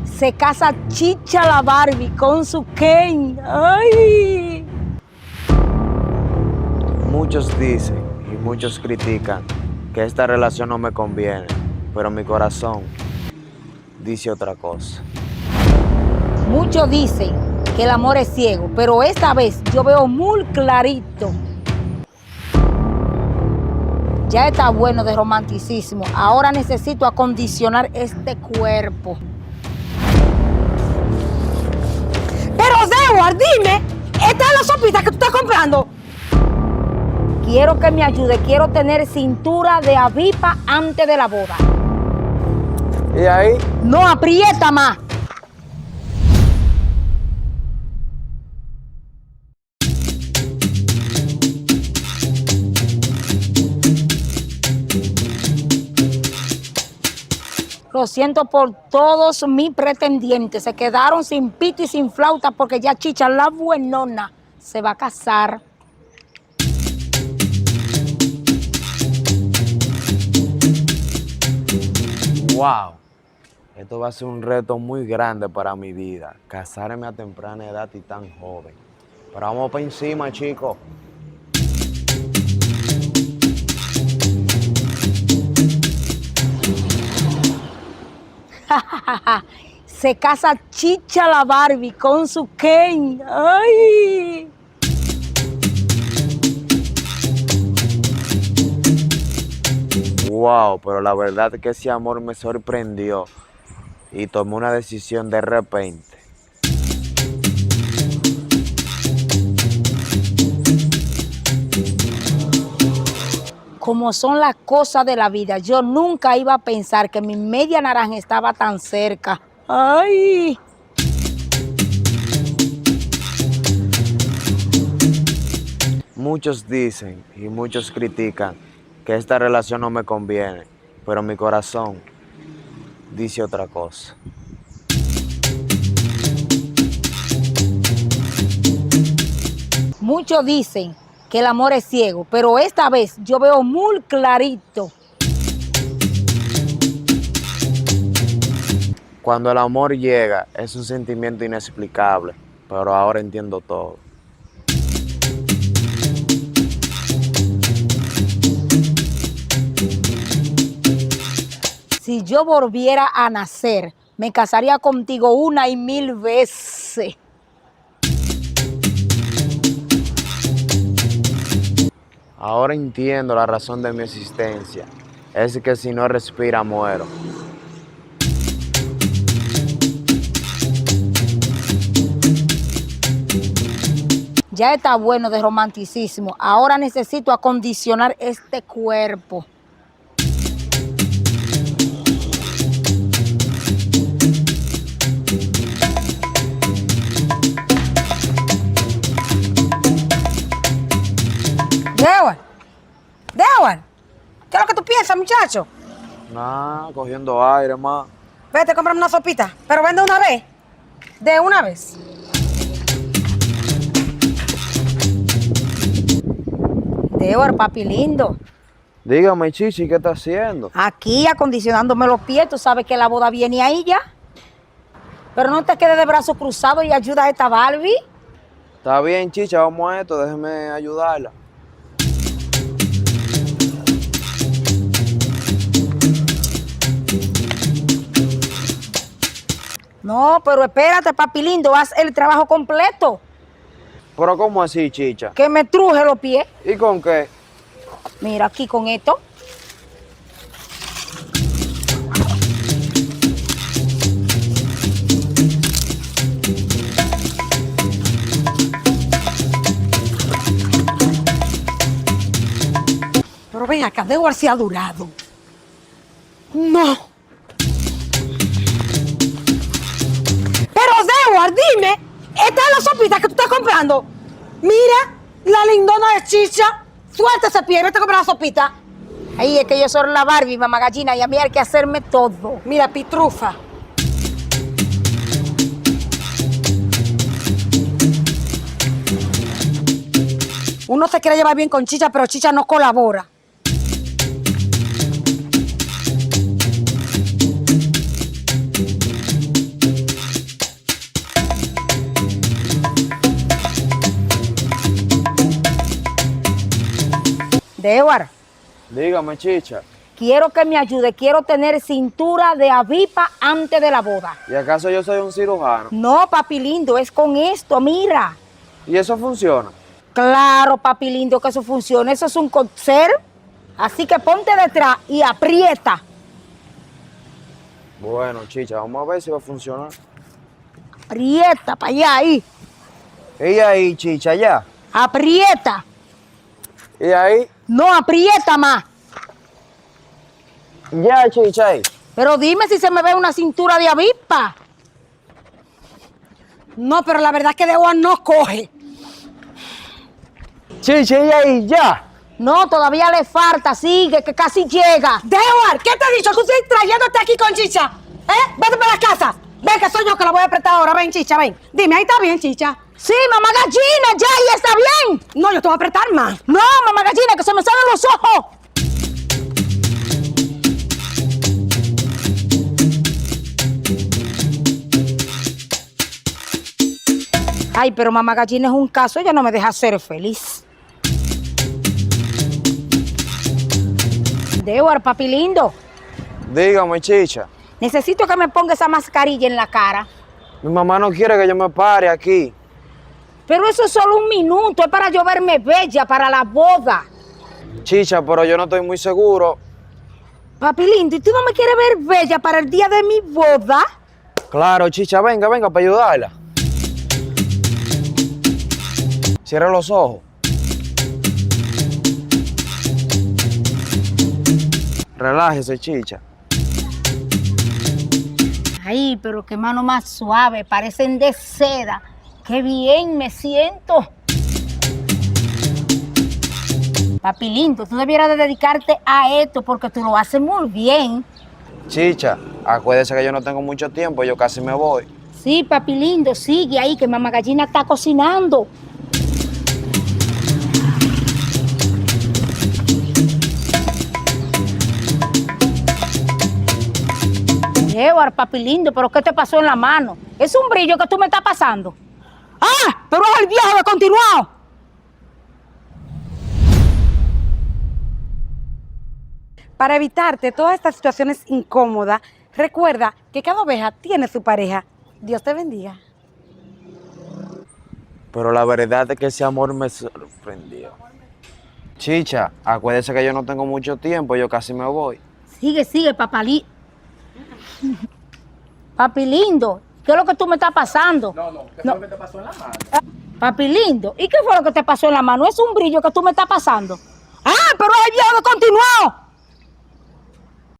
Se casa Chicha la Barbie con su Ken. ¡Ay! Muchos dicen y muchos critican que esta relación no me conviene, pero mi corazón dice otra cosa. Muchos dicen que el amor es ciego, pero esta vez yo veo muy clarito. Ya está bueno de romanticismo. Ahora necesito acondicionar este cuerpo. Pero, Dewar, dime, ¿esta es la sopita que tú estás comprando? Quiero que me ayude. Quiero tener cintura de avispa antes de la boda. ¿Y ahí? No, aprieta más. Lo siento por todos mis pretendientes. Se quedaron sin pito y sin flauta porque ya Chicha, la buenona, se va a casar. ¡Wow! Esto va a ser un reto muy grande para mi vida. Casarme a temprana edad y tan joven. Pero vamos para encima, chicos. Se casa Chicha la Barbie con su Ken. ¡Ay! ¡Wow! Pero la verdad es que ese amor me sorprendió y tomé una decisión de repente. Como son las cosas de la vida, yo nunca iba a pensar que mi media naranja estaba tan cerca. ¡Ay! Muchos dicen y muchos critican que esta relación no me conviene, pero mi corazón dice otra cosa. Muchos dicen que el amor es ciego, pero esta vez yo veo muy clarito. Cuando el amor llega, es un sentimiento inexplicable, pero ahora entiendo todo. Si yo volviera a nacer, me casaría contigo 1 y 1000 veces. Ahora entiendo la razón de mi existencia. Es que si no respira, muero. Ya está bueno de romanticismo. Ahora necesito acondicionar este cuerpo. Dewar, ¿qué es lo que tú piensas, muchacho? Nah, cogiendo aire, más. Vete, cómprame una sopita, pero vende una vez. De una vez. Dewar, papi lindo. Dígame, Chichi, ¿qué está haciendo? Aquí acondicionándome los pies, tú sabes que la boda viene ahí ya. Pero no te quedes de brazos cruzados y ayuda a esta Barbie. Está bien, Chicha, vamos a esto, déjeme ayudarla. No, pero espérate, papi lindo, haz el trabajo completo. ¿Pero cómo así, Chicha? Que me truje los pies. ¿Y con qué? Mira aquí con esto. Pero ven acá, Dewar se ha durado. No. Pero Dewar, dime, ¿esta es la sopita que tú estás comprando? Mira, la lindona de Chicha. Suelta ese pie, vete a comprar la sopita. Ahí es que yo soy la Barbie, mamá gallina, y a mí hay que hacerme todo. Mira, pitrufa. Uno se quiere llevar bien con Chicha, pero Chicha no colabora. Dewar, Dígame, chicha. quiero que me ayude. Quiero tener cintura de avispa antes de la boda. ¿Y acaso yo soy un cirujano? No, papi lindo, es con esto, mira. ¿Y eso funciona? Claro, papi lindo, que eso funciona. Eso es un coser. Así que ponte detrás y aprieta. Bueno, chicha, vamos a ver si va a funcionar. Aprieta para allá, ahí. ¿Y ahí, chicha, ya? Aprieta. ¿Y ahí? No, aprieta más. Ya, chicha, ahí. Pero dime si se me ve una cintura de avispa. No, pero la verdad es que Dewar no coge. Chicha, ¿y ahí, ya? No, todavía le falta, sigue, que casi llega. Dewar, ¿qué te he dicho? Que estoy trayéndote aquí con Chicha. Vete para la casa. Ven, que soy yo que la voy a apretar ahora. Ven, Chicha, ven. Dime, ahí está bien, Chicha. Sí, mamá gallina, ya, ahí está bien. No, yo te voy a apretar más. No, mamá gallina, que se me salen los ojos. Ay, pero mamá gallina es un caso, ella no me deja ser feliz. Dewar, papi lindo, Dígame, chicha. necesito que me ponga esa mascarilla en la cara. Mi mamá no quiere que yo me pare aquí. Pero eso es solo un minuto, es para yo verme bella para la boda. Chicha, pero yo no estoy muy seguro. Papi lindo, ¿y tú no me quieres ver bella para el día de mi boda? Claro, chicha, venga, venga, para ayudarla. Cierra los ojos. Relájese, chicha. Ay, pero qué mano más suave, parecen de seda. Qué bien me siento. Papi lindo, tú debieras de dedicarte a esto porque tú lo haces muy bien. Chicha, acuérdese que yo no tengo mucho tiempo, yo casi me voy. Sí, papi lindo, sigue ahí que mamá gallina está cocinando. Dewar, papi lindo, pero ¿qué te pasó en la mano? Es un brillo que tú me estás pasando. ¡Ah! Pero es el viejo de continuado. Para evitarte todas estas situaciones incómodas, recuerda que cada oveja tiene su pareja. Dios te bendiga. Pero la verdad es que ese amor me sorprendió. Chicha, acuérdese que yo no tengo mucho tiempo, yo casi me voy. Sigue, sigue, papalí. Papi lindo, ¿qué es lo que tú me estás pasando? ¿Qué fue lo que te pasó en la mano? Papi lindo, ¿y qué fue lo que te pasó en la mano? Es un brillo que tú me estás pasando. ¡Ah, pero es el viejo de continuado!